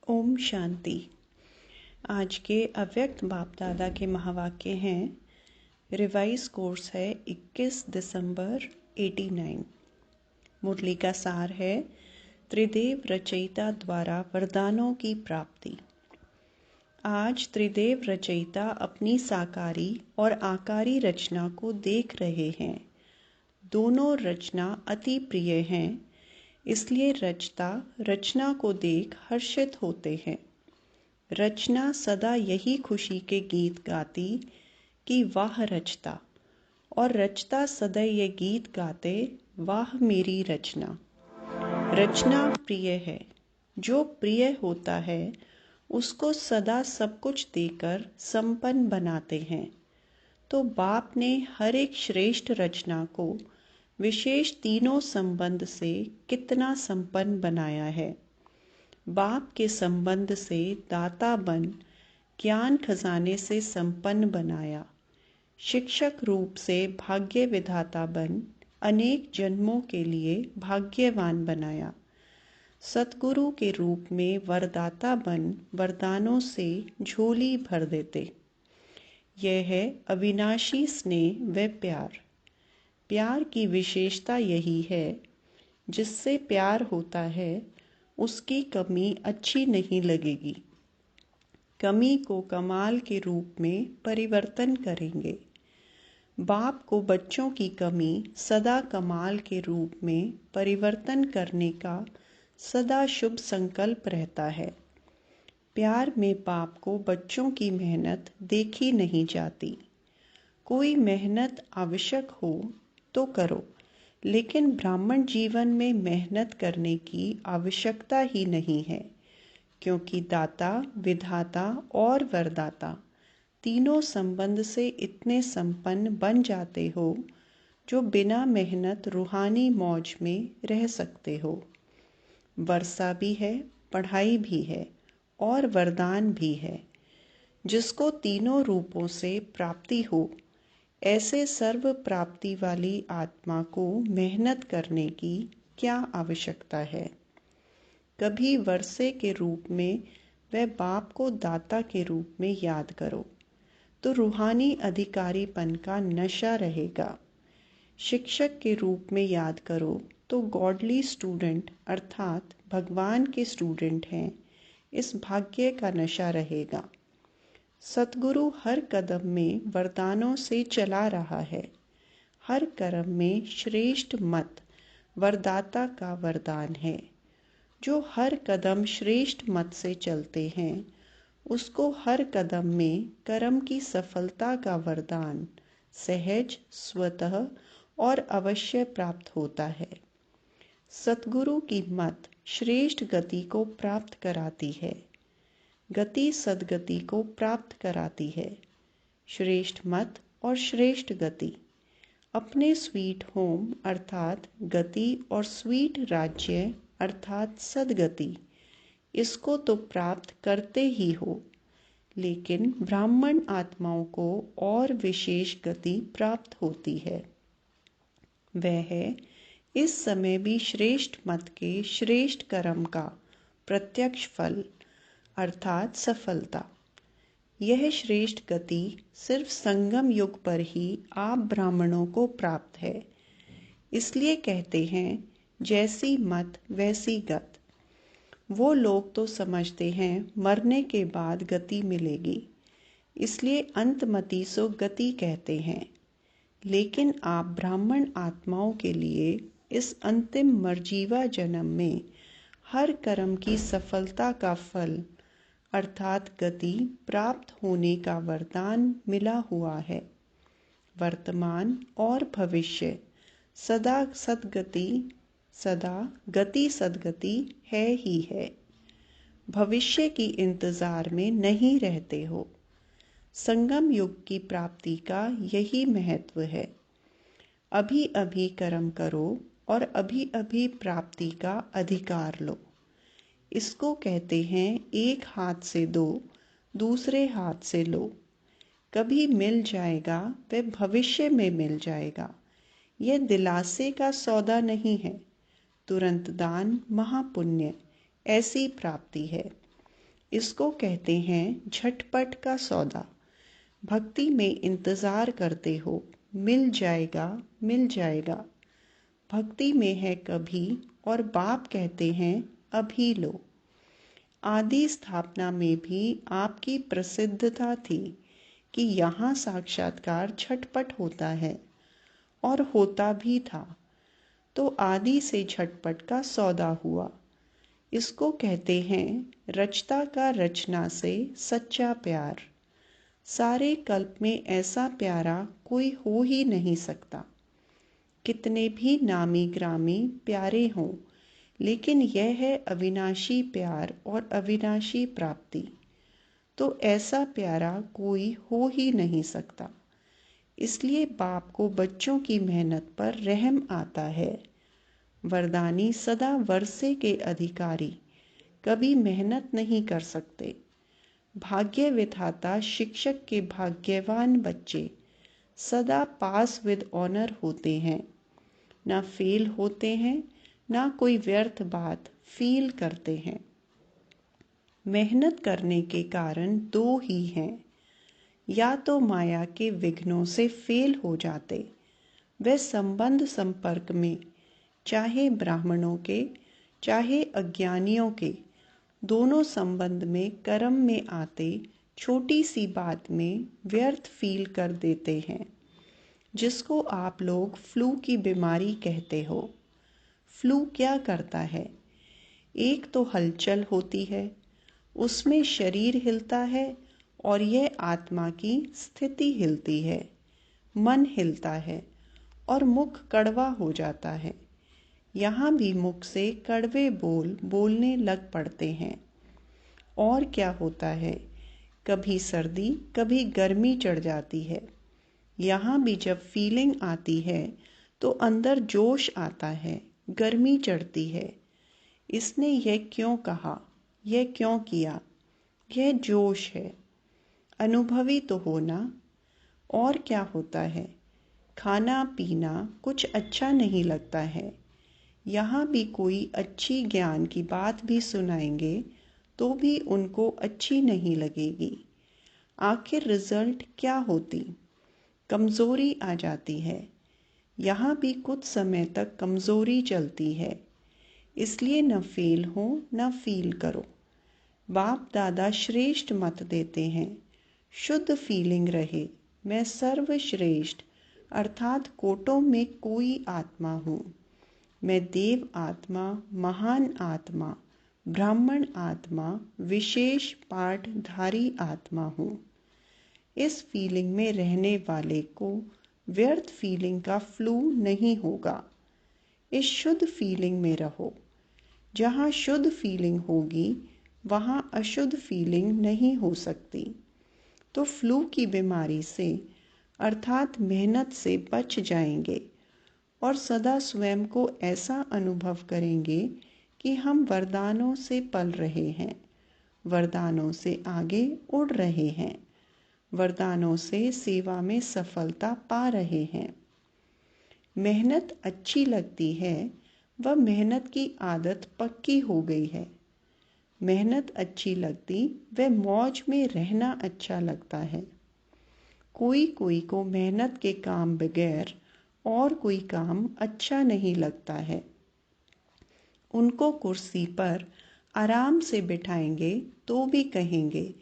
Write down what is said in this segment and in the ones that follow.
ओम शांति। आज के अव्यक्त बाप दादा के महावाक्य हैं। रिवाइज कोर्स है 21 दिसंबर 89। मुरली का सार है त्रिदेव रचयिता द्वारा वरदानों की प्राप्ति। आज त्रिदेव रचयिता अपनी साकारी और आकारी रचना को देख रहे हैं। दोनों रचना अति प्रिय हैं, इसलिए रचता रचना को देख हर्षित होते हैं। रचना सदा यही खुशी के गीत गाती कि वाह रचता, और रचता सदा ये गीत गाते वाह मेरी रचना। रचना प्रिय है, जो प्रिय होता है उसको सदा सब कुछ देकर संपन्न बनाते हैं। तो बाप ने हर एक श्रेष्ठ रचना को विशेष तीनों संबंध से कितना संपन्न बनाया है। बाप के संबंध से दाता बन ज्ञान खजाने से संपन्न बनाया। शिक्षक रूप से भाग्य विधाता बन अनेक जन्मों के लिए भाग्यवान बनाया। सतगुरु के रूप में वरदाता बन वरदानों से झोली भर देते। यह है अविनाशी स्नेह व प्यार। प्यार की विशेषता यही है, जिससे प्यार होता है उसकी कमी अच्छी नहीं लगेगी। कमी को कमाल के रूप में परिवर्तन करेंगे। बाप को बच्चों की कमी सदा कमाल के रूप में परिवर्तन करने का सदा शुभ संकल्प रहता है। प्यार में बाप को बच्चों की मेहनत देखी नहीं जाती। कोई मेहनत आवश्यक हो तो करो, लेकिन ब्राह्मण जीवन में मेहनत करने की आवश्यकता ही नहीं है, क्योंकि दाता, विधाता और वरदाता तीनों संबंध से इतने संपन्न बन जाते हो जो बिना मेहनत रूहानी मौज में रह सकते हो। वर्षा भी है, पढ़ाई भी है और वरदान भी है। जिसको तीनों रूपों से प्राप्ति हो, ऐसे सर्व प्राप्ति वाली आत्मा को मेहनत करने की क्या आवश्यकता है। कभी वर्षे के रूप में व बाप को दाता के रूप में याद करो तो रूहानी अधिकारीपन का नशा रहेगा। शिक्षक के रूप में याद करो तो गॉडली स्टूडेंट अर्थात भगवान के स्टूडेंट हैं, इस भाग्य का नशा रहेगा। सतगुरु हर कदम में वरदानों से चला रहा है। हर कर्म में श्रेष्ठ मत वरदाता का वरदान है। जो हर कदम श्रेष्ठ मत से चलते हैं, उसको हर कदम में कर्म की सफलता का वरदान सहज, स्वतः और अवश्य प्राप्त होता है। सतगुरु की मत श्रेष्ठ गति को प्राप्त कराती है। गति सदगति को प्राप्त कराती है। श्रेष्ठ मत और श्रेष्ठ गति अपने स्वीट होम अर्थात गति और स्वीट राज्य अर्थात सदगति, इसको तो प्राप्त करते ही हो, लेकिन ब्राह्मण आत्माओं को और विशेष गति प्राप्त होती है। वह है इस समय भी श्रेष्ठ मत के श्रेष्ठ कर्म का प्रत्यक्ष फल अर्थात सफलता। यह श्रेष्ठ गति सिर्फ संगम युग पर ही आप ब्राह्मणों को प्राप्त है। इसलिए कहते हैं जैसी मत वैसी गत। वो लोग तो समझते हैं मरने के बाद गति मिलेगी, इसलिए अंतमति सो गति कहते हैं। लेकिन आप ब्राह्मण आत्माओं के लिए इस अंतिम मरजीवा जन्म में हर कर्म की सफलता का फल अर्थात गति प्राप्त होने का वरदान मिला हुआ है। वर्तमान और भविष्य सदा गति सदगति है ही है। भविष्य की इंतजार में नहीं रहते हो। संगम युग की प्राप्ति का यही महत्व है। अभी अभी कर्म करो और अभी अभी प्राप्ति का अधिकार लो। इसको कहते हैं एक हाथ से दो, दूसरे हाथ से लो। कभी मिल जाएगा वह भविष्य में मिल जाएगा। यह दिलासे का सौदा नहीं है। तुरंत दान महापुण्य ऐसी प्राप्ति है। इसको कहते हैं झटपट का सौदा। भक्ति में इंतज़ार करते हो, मिल जाएगा मिल जाएगा। भक्ति में है कभी और बाप कहते हैं अभी लो। आदि स्थापना में भी आपकी प्रसिद्धता थी कि यहाँ साक्षात्कार झटपट होता है, और होता भी था। तो आदि से झटपट का सौदा हुआ। इसको कहते हैं रचता का रचना से सच्चा प्यार। सारे कल्प में ऐसा प्यारा कोई हो ही नहीं सकता। कितने भी नामी ग्रामी प्यारे हों, लेकिन यह है अविनाशी प्यार और अविनाशी प्राप्ति। तो ऐसा प्यारा कोई हो ही नहीं सकता। इसलिए बाप को बच्चों की मेहनत पर रहम आता है। वरदानी सदा वर्षे के अधिकारी कभी मेहनत नहीं कर सकते। भाग्य विधाता शिक्षक के भाग्यवान बच्चे सदा पास विद ऑनर होते हैं, ना फेल होते हैं, ना कोई व्यर्थ बात फील करते हैं। मेहनत करने के कारण दो ही हैं, या तो माया के विघ्नों से फेल हो जाते, वे संबंध संपर्क में, चाहे ब्राह्मणों के चाहे अज्ञानियों के, दोनों संबंध में कर्म में आते छोटी सी बात में व्यर्थ फील कर देते हैं, जिसको आप लोग फ्लू की बीमारी कहते हो। फ्लू क्या करता है? एक तो हलचल होती है, उसमें शरीर हिलता है, और यह आत्मा की स्थिति हिलती है, मन हिलता है, और मुख कड़वा हो जाता है। यहाँ भी मुख से कड़वे बोल बोलने लग पड़ते हैं। और क्या होता है? कभी सर्दी कभी गर्मी चढ़ जाती है। यहाँ भी जब फीलिंग आती है तो अंदर जोश आता है, गर्मी चढ़ती है। इसने यह क्यों कहा, यह क्यों किया? यह जोश है। अनुभवी तो होना। और क्या होता है? खाना पीना कुछ अच्छा नहीं लगता है। यहाँ भी कोई अच्छी ज्ञान की बात भी सुनाएंगे तो भी उनको अच्छी नहीं लगेगी। आखिर रिजल्ट क्या होती? कमज़ोरी आ जाती है। यहाँ भी कुछ समय तक कमज़ोरी चलती है। इसलिए न फेल हो न फील करो। बाप दादा श्रेष्ठ मत देते हैं, शुद्ध फीलिंग रहे, मैं सर्वश्रेष्ठ अर्थात कोटों में कोई आत्मा हूँ। मैं देव आत्मा, महान आत्मा, ब्राह्मण आत्मा, विशेष पाठधारी आत्मा हूँ। इस फीलिंग में रहने वाले को व्यर्थ फीलिंग का फ्लू नहीं होगा। इस शुद्ध फीलिंग में रहो। जहाँ शुद्ध फीलिंग होगी वहाँ अशुद्ध फीलिंग नहीं हो सकती। तो फ्लू की बीमारी से अर्थात मेहनत से बच जाएंगे और सदा स्वयं को ऐसा अनुभव करेंगे कि हम वरदानों से पल रहे हैं, वरदानों से आगे उड़ रहे हैं, वरदानों से सेवा में सफलता पा रहे हैं। मेहनत अच्छी लगती है, वह मेहनत की आदत पक्की हो गई है। मेहनत अच्छी लगती, वह मौज में रहना अच्छा लगता है। कोई कोई को मेहनत के काम बगैर और कोई काम अच्छा नहीं लगता है। उनको कुर्सी पर आराम से बिठाएंगे तो भी कहेंगे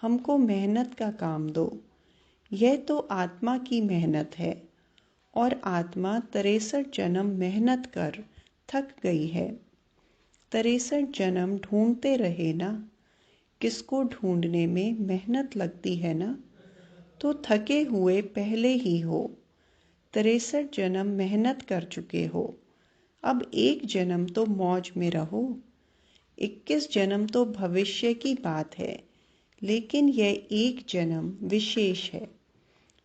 हमको मेहनत का काम दो। यह तो आत्मा की मेहनत है, और आत्मा 63 जन्म मेहनत कर थक गई है। 63 जन्म ढूंढते रहे ना। किसको ढूंढने में मेहनत लगती है ना, तो थके हुए पहले ही हो। 63 जन्म मेहनत कर चुके हो, अब एक जन्म तो मौज में रहो। 21 जन्म तो भविष्य की बात है, लेकिन यह एक जन्म विशेष है।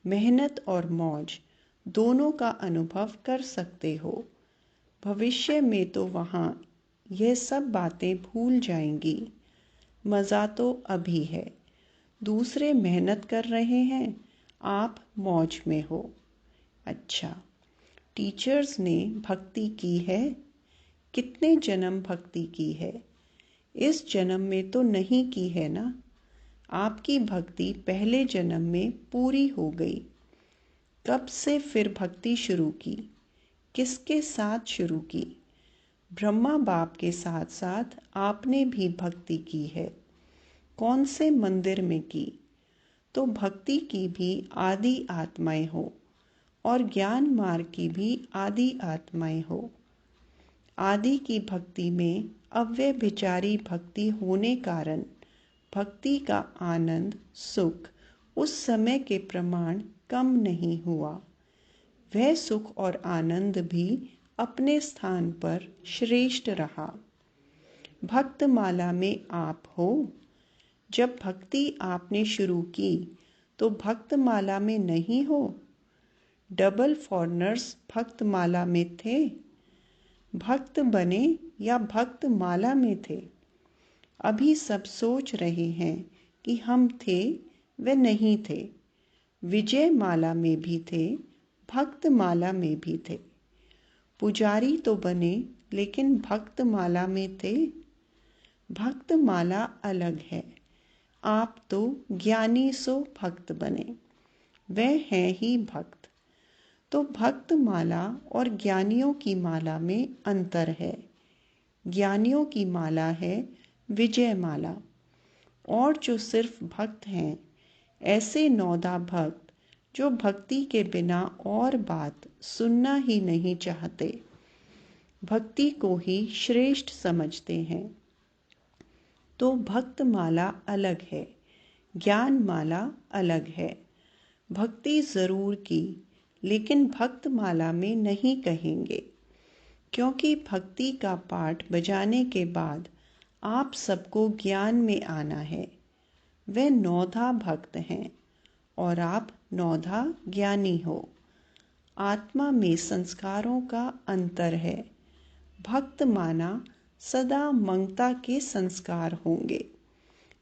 मेहनत और मौज दोनों का अनुभव कर सकते हो। भविष्य में तो वहाँ यह सब बातें भूल जाएंगी। मज़ा तो अभी है। दूसरे मेहनत कर रहे हैं, आप मौज में हो। अच्छा, टीचर्स ने भक्ति की है? कितने जन्म भक्ति की है? इस जन्म में तो नहीं की है ना। आपकी भक्ति पहले जन्म में पूरी हो गई। कब से फिर भक्ति शुरू की? किसके साथ शुरू की? ब्रह्मा बाप के साथ साथ आपने भी भक्ति की है। कौन से मंदिर में की? तो भक्ति की भी आदि आत्माएं हो और ज्ञान मार्ग की भी आदि आत्माएं हो। आदि की भक्ति में अव्यभिचारी भक्ति होने कारण भक्ति का आनंद सुख उस समय के प्रमाण कम नहीं हुआ। वह सुख और आनंद भी अपने स्थान पर श्रेष्ठ रहा। भक्तमाला में आप हो। जब भक्ति आपने शुरू की तो भक्तमाला में नहीं हो। डबल फॉरनर्स भक्तमाला में थे। भक्त बने या भक्तमाला में थे? अभी सब सोच रहे हैं कि हम थे व नहीं थे। विजय माला में भी थे, भक्तमाला में भी थे। पुजारी तो बने लेकिन भक्तमाला में थे। भक्तमाला अलग है। आप तो ज्ञानी सो भक्त बने, वह है ही भक्त। तो भक्तमाला और ज्ञानियों की माला में अंतर है। ज्ञानियों की माला है विजय माला, और जो सिर्फ भक्त हैं, ऐसे नौदा भक्त जो भक्ति के बिना और बात सुनना ही नहीं चाहते, भक्ति को ही श्रेष्ठ समझते हैं। तो भक्तमाला अलग है, ज्ञान माला अलग है। भक्ति जरूर की, लेकिन भक्तमाला में नहीं कहेंगे, क्योंकि भक्ति का पाठ बजाने के बाद आप सबको ज्ञान में आना है। वे नौधा भक्त हैं और आप नौधा ज्ञानी हो। आत्मा में संस्कारों का अंतर है। भक्त माना सदा ममता के संस्कार होंगे।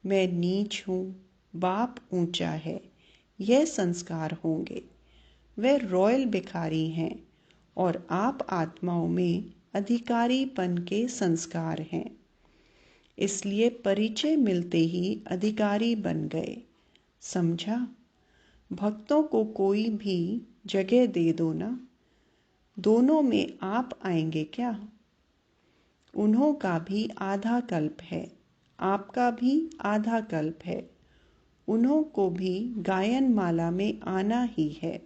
मैं नीच हूँ, बाप ऊंचा है, यह संस्कार होंगे। वे रॉयल भिखारी हैं और आप आत्माओं में अधिकारीपन के संस्कार हैं। इसलिए परिचय मिलते ही अधिकारी बन गए। समझा? भक्तों को कोई भी जगह दे दो ना, दोनों में आप आएंगे क्या? उन्हों का भी आधा कल्प है, आपका भी आधा कल्प है। उन्हों को भी गायन माला में आना ही है।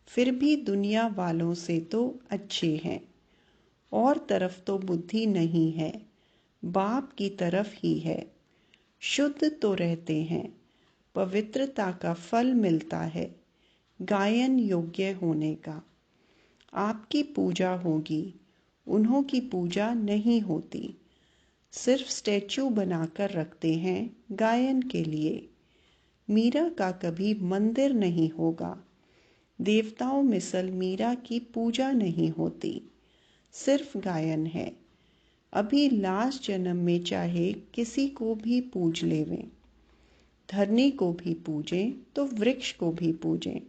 फिर भी दुनिया वालों से तो अच्छे हैं। और तरफ तो बुद्धि नहीं है, बाप की तरफ ही है। शुद्ध तो रहते हैं, पवित्रता का फल मिलता है, गायन योग्य होने का। आपकी पूजा होगी, उन्हों की पूजा नहीं होती। सिर्फ स्टैचू बनाकर रखते हैं गायन के लिए। मीरा का कभी मंदिर नहीं होगा। देवताओं मिसल मीरा की पूजा नहीं होती, सिर्फ गायन है। अभी लास्ट जन्म में चाहे किसी को भी पूज लेवें, धरनी को भी पूजें तो वृक्ष को भी पूजें,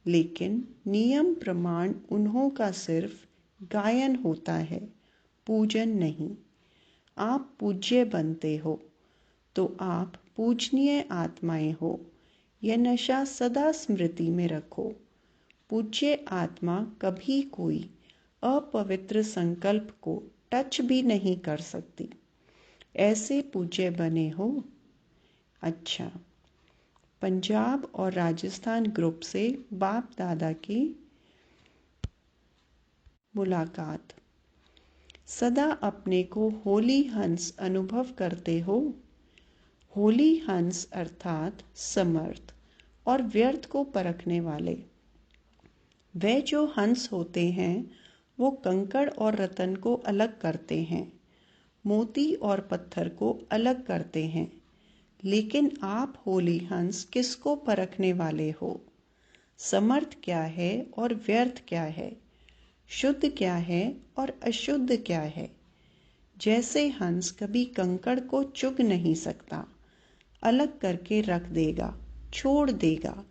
लेकिन नियम प्रमाण उन्हों का सिर्फ गायन होता है, पूजन नहीं। आप पूज्य बनते हो तो आप पूजनीय आत्माएं हो। यह नशा सदा स्मृति में रखो। पूज्य आत्मा कभी कोई अपवित्र संकल्प को टच भी नहीं कर सकती। ऐसे पूज्य बने हो। अच्छा, पंजाब और राजस्थान ग्रुप से बाप दादा की मुलाकात। सदा अपने को होली हंस अनुभव करते हो। होली हंस अर्थात समर्थ और व्यर्थ को परखने वाले। वे जो हंस होते हैं वो कंकड़ और रतन को अलग करते हैं, मोती और पत्थर को अलग करते हैं। लेकिन आप होली हंस किसको परखने वाले हो? समर्थ क्या है और व्यर्थ क्या है? शुद्ध क्या है और अशुद्ध क्या है? जैसे हंस कभी कंकड़ को चुग नहीं सकता, अलग करके रख देगा, छोड़ देगा,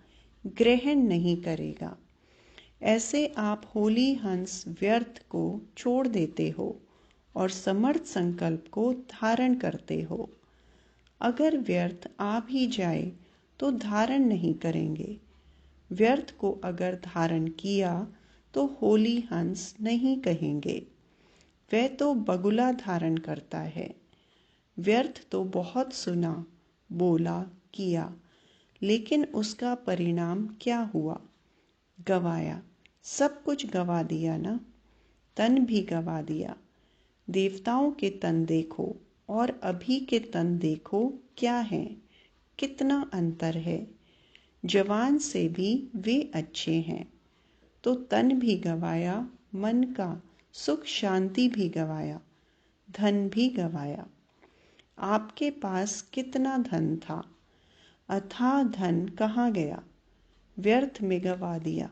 ग्रहण नहीं करेगा। ऐसे आप होली हंस व्यर्थ को छोड़ देते हो और समर्थ संकल्प को धारण करते हो। अगर व्यर्थ आ भी जाए तो धारण नहीं करेंगे। व्यर्थ को अगर धारण किया तो होली हंस नहीं कहेंगे। वह तो बगुला धारण करता है। व्यर्थ तो बहुत सुना, बोला, किया, लेकिन उसका परिणाम क्या हुआ? गवाया। सब कुछ गवा दिया ना। तन भी गवा दिया। देवताओं के तन देखो और अभी के तन देखो, क्या है, कितना अंतर है। जवान से भी वे अच्छे हैं। तो तन भी गवाया, मन का सुख शांति भी गवाया, धन भी गवाया। आपके पास कितना धन था, अथाह धन कहाँ गया? व्यर्थ में गवा दिया।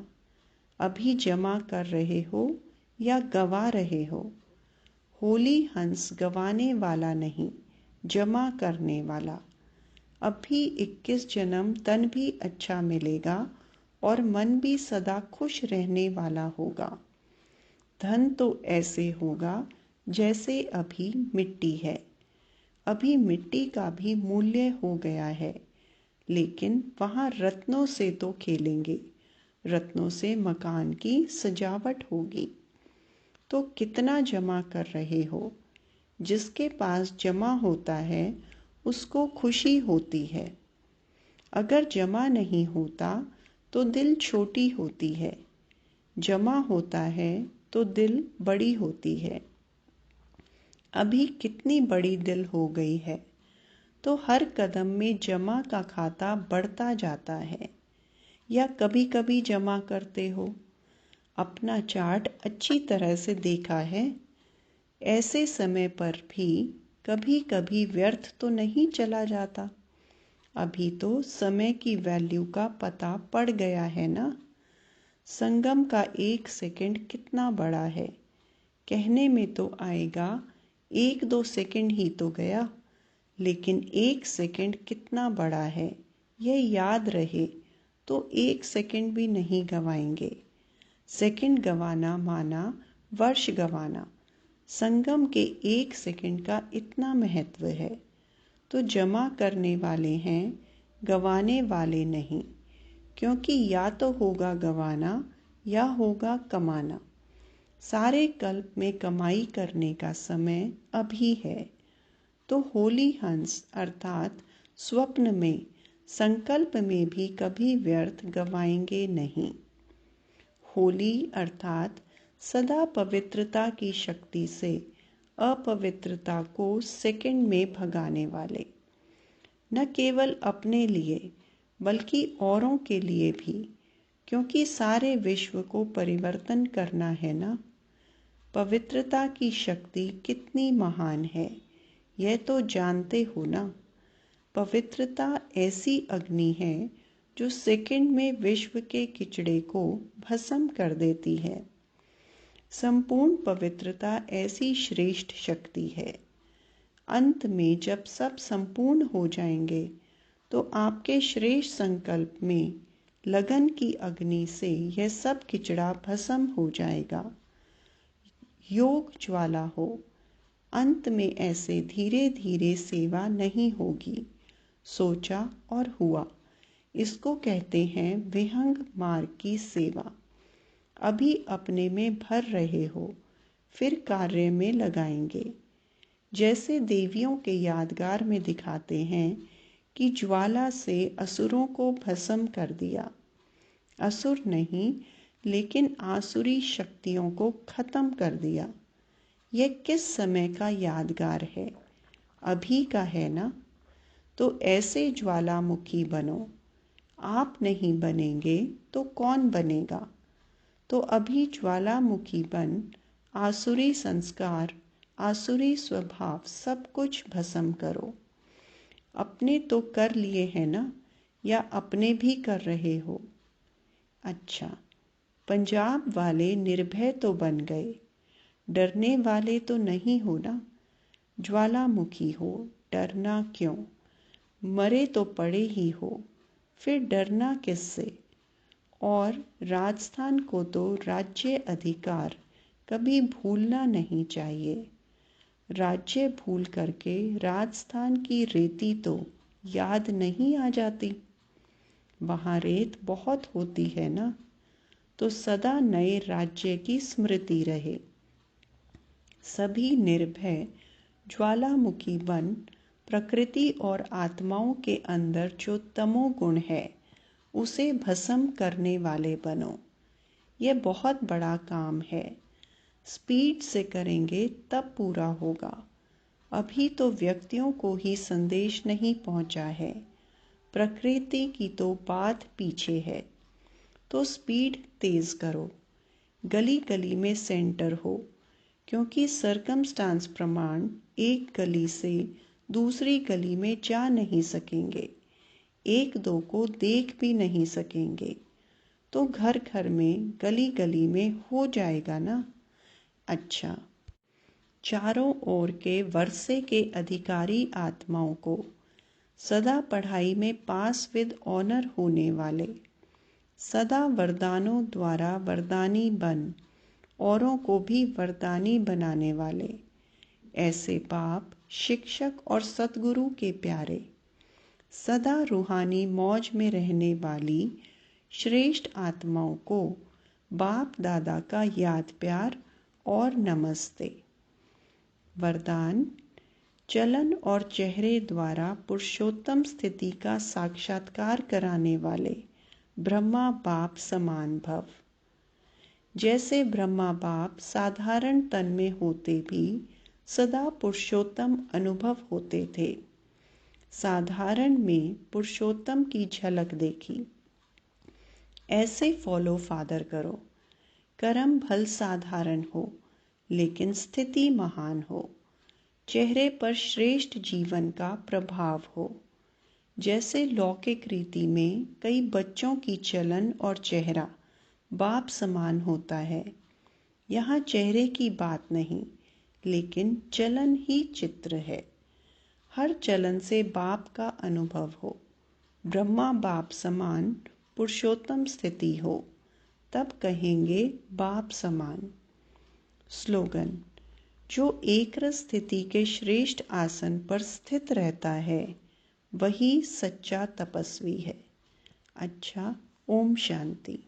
अभी जमा कर रहे हो या गवा रहे हो? होली हंस गवाने वाला नहीं, जमा करने वाला। अभी 21 जन्म तन भी अच्छा मिलेगा और मन भी सदा खुश रहने वाला होगा। धन तो ऐसे होगा जैसे अभी मिट्टी है। अभी मिट्टी का भी मूल्य हो गया है, लेकिन वहाँ रत्नों से तो खेलेंगे। रत्नों से मकान की सजावट होगी। तो कितना जमा कर रहे हो? जिसके पास जमा होता है उसको खुशी होती है। अगर जमा नहीं होता तो दिल छोटी होती है। जमा होता है तो दिल बड़ी होती है। अभी कितनी बड़ी दिल हो गई है, तो हर कदम में जमा का खाता बढ़ता जाता है। या कभी कभी जमा करते हो? अपना चार्ट अच्छी तरह से देखा है? ऐसे समय पर भी कभी कभी व्यर्थ तो नहीं चला जाता। अभी तो समय की वैल्यू का पता पड़ गया है ना। संगम का 1 सेकंड कितना बड़ा है। कहने में तो आएगा 1-2 सेकंड ही तो गया, लेकिन 1 सेकंड कितना बड़ा है यह याद रहे तो 1 सेकंड भी नहीं गवाएंगे। सेकंड गवाना माना वर्ष गवाना। संगम के 1 सेकंड का इतना महत्व है। तो जमा करने वाले हैं, गवाने वाले नहीं, क्योंकि या तो होगा गवाना या होगा कमाना। सारे कल्प में कमाई करने का समय अभी है। तो होली हंस अर्थात स्वप्न में, संकल्प में भी कभी व्यर्थ गवाएंगे नहीं। होली अर्थात सदा पवित्रता की शक्ति से अपवित्रता को सेकंड में भगाने वाले। न केवल अपने लिए बल्कि औरों के लिए भी, क्योंकि सारे विश्व को परिवर्तन करना है ना। पवित्रता की शक्ति कितनी महान है यह तो जानते हो ना। पवित्रता ऐसी अग्नि है जो सेकंड में विश्व के किचड़े को भस्म कर देती है। संपूर्ण पवित्रता ऐसी श्रेष्ठ शक्ति है। अंत में जब सब संपूर्ण हो जाएंगे तो आपके श्रेष्ठ संकल्प में लगन की अग्नि से यह सब किचड़ा भस्म हो जाएगा। योग ज्वाला हो। अंत में ऐसे धीरे धीरे सेवा नहीं होगी। सोचा और हुआ, इसको कहते हैं विहंग मार्ग की सेवा। अभी अपने में भर रहे हो, फिर कार्य में लगाएंगे। जैसे देवियों के यादगार में दिखाते हैं कि ज्वाला से असुरों को भस्म कर दिया। असुर नहीं, लेकिन आसुरी शक्तियों को खत्म कर दिया। यह किस समय का यादगार है? अभी का है ना। तो ऐसे ज्वालामुखी बनो। आप नहीं बनेंगे तो कौन बनेगा? तो अभी ज्वालामुखी बन आसुरी संस्कार, आसुरी स्वभाव सब कुछ भस्म करो। अपने तो कर लिए हैं ना, या अपने भी कर रहे हो? अच्छा, पंजाब वाले निर्भय तो बन गए, डरने वाले तो नहीं हो ना। ज्वालामुखी हो, डरना क्यों? मरे तो पड़े ही हो, फिर डरना किससे? और राजस्थान को तो राज्य अधिकार कभी भूलना नहीं चाहिए। राज्य भूल करके राजस्थान की रेती तो याद नहीं आ जाती। वहाँ रेत बहुत होती है ना, तो सदा नए राज्य की स्मृति रहे। सभी निर्भय ज्वालामुखी बन प्रकृति और आत्माओं के अंदर जो तमोगुण है उसे भस्म करने वाले बनो। यह बहुत बड़ा काम है। स्पीड से करेंगे तब पूरा होगा। अभी तो व्यक्तियों को ही संदेश नहीं पहुंचा है, प्रकृति की तो बात पीछे है। तो स्पीड तेज करो, गली गली में सेंटर हो, क्योंकि सरकमस्टांस प्रमाण एक गली से दूसरी गली में जा नहीं सकेंगे, एक दो को देख भी नहीं सकेंगे, तो घर घर में गली गली में हो जाएगा ना। अच्छा, चारों ओर के वर्षे के अधिकारी आत्माओं को सदा पढ़ाई में पास विद ऑनर होने वाले, सदा वरदानों द्वारा वरदानी बन औरों को भी वरदानी बनाने वाले, ऐसे बाप, शिक्षक और सतगुरु के प्यारे, सदा रूहानी मौज में रहने वाली श्रेष्ठ आत्माओं को बाप दादा का याद प्यार और नमस्ते। वरदान: चलन और चेहरे द्वारा पुरुषोत्तम स्थिति का साक्षात्कार कराने वाले ब्रह्मा बाप समान भव। जैसे ब्रह्मा बाप साधारण तन में होते भी सदा पुरुषोत्तम अनुभव होते थे, साधारण में पुरुषोत्तम की झलक देखी। ऐसे फॉलो फादर करो। कर्म भल साधारण हो लेकिन स्थिति महान हो, चेहरे पर श्रेष्ठ जीवन का प्रभाव हो। जैसे लौकिक रीति में कई बच्चों की चलन और चेहरा बाप समान होता है, यहाँ चेहरे की बात नहीं लेकिन चलन ही चित्र है। हर चलन से बाप का अनुभव हो, ब्रह्मा बाप समान पुरुषोत्तम स्थिति हो, तब कहेंगे बाप समान। स्लोगन: जो एकरस स्थिति के श्रेष्ठ आसन पर स्थित रहता है वही सच्चा तपस्वी है। अच्छा, ओम शांति।